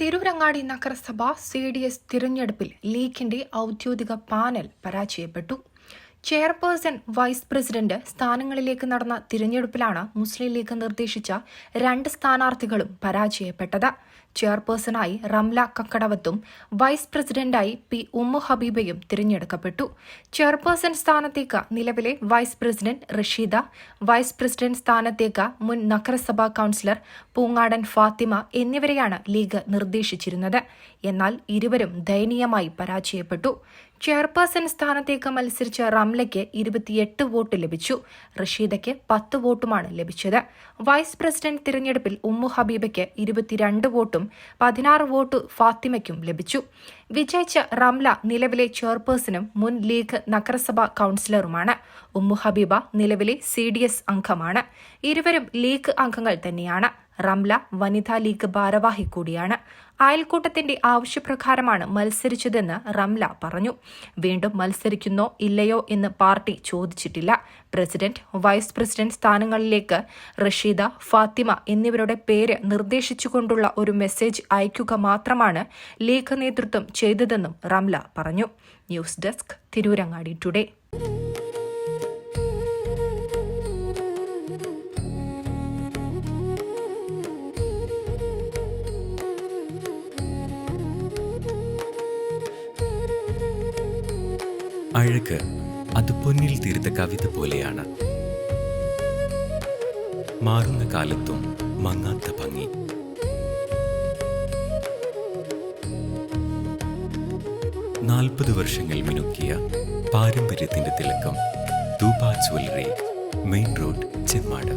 തിരൂരങ്ങാടി നഗരസഭ CDS തിരഞ്ഞെടുപ്പിൽ ലീഗിന്റെ ഔദ്യോഗിക പാനൽ പരാജയപ്പെട്ടു. ചെയർപേഴ്സൺ, വൈസ് പ്രസിഡന്റ് സ്ഥാനങ്ങളിലേക്ക് നടന്ന തിരഞ്ഞെടുപ്പിലാണ് മുസ്ലിം ലീഗ് നിർദ്ദേശിച്ച 2 സ്ഥാനാർത്ഥികളും പരാജയപ്പെട്ടത്. ചെയർപേഴ്സണായി റംല കക്കടവത്തും വൈസ് പ്രസിഡന്റായി P. ഉമ്മു ഹബീബയും തിരഞ്ഞെടുക്കപ്പെട്ടു. ചെയർപേഴ്സൺ സ്ഥാനത്തേക്ക് നിലവിലെ vice president Rasheeda, vice president സ്ഥാനത്തേക്ക് മുൻ നഗരസഭാ കൌൺസിലർ പൂങ്ങാടൻ ഫാത്തിമ എന്നിവരെയാണ് ലീഗ് നിർദ്ദേശിച്ചിരുന്നത്. എന്നാൽ ഇരുവരും ദയനീയമായി പരാജയപ്പെട്ടു. ചെയർപേഴ്സൺ സ്ഥാനത്തേക്ക് മത്സരിച്ച റംലയ്ക്ക് 28 വോട്ട് ലഭിച്ചു. റഷീദയ്ക്ക് 10 വോട്ടുമാണ് ലഭിച്ചത്. വൈസ് പ്രസിഡന്റ് തിരഞ്ഞെടുപ്പിൽ ഉമ്മു ഹബീബയ്ക്ക് 22 വോട്ടും 16 വോട്ട് ഫാത്തിമയ്ക്കും ലഭിച്ചു. വിജയിച്ച റംല നിലവിലെ ചെയർപേഴ്സണും മുൻ ലീഗ് നഗരസഭാ കൌൺസിലറുമാണ്. ഉമ്മു ഹബീബ നിലവിലെ CDS അംഗമാണ്. ഇരുവരും ലീഗ് അംഗങ്ങൾ തന്നെയാണ്. റംല വനിതാ ലീഗ് ഭാരവാഹി കൂടിയാണ്. അയൽക്കൂട്ടത്തിന്റെ ആവശ്യപ്രകാരമാണ് മത്സരിച്ചതെന്ന് റംല പറഞ്ഞു. വീണ്ടും മത്സരിക്കുന്നോ ഇല്ലയോ എന്ന് പാർട്ടി ചോദിച്ചിട്ടില്ല. പ്രസിഡന്റ്, വൈസ് പ്രസിഡന്റ് സ്ഥാനങ്ങളിലേക്ക് റഷീദ, ഫാത്തിമ എന്നിവരുടെ പേര് നിർദ്ദേശിച്ചുകൊണ്ടുള്ള ഒരു മെസ്സേജ് അയക്കുക മാത്രമാണ് ലീഗ് നേതൃത്വം ചെയ്തതെന്നും റംല പറഞ്ഞു. News desk, Tirurangadi today. അഴക് അത് പൊന്നിൽ തീർത്ത കവിത പോലെയാണ്. മാറുന്ന കാലത്തും മങ്ങാത്ത ഭംഗി. 40 വർഷങ്ങൾ മിനുക്കിയ പാരമ്പര്യത്തിന്റെ തിളക്കം. Thooba jewellery, main road, Chemmad.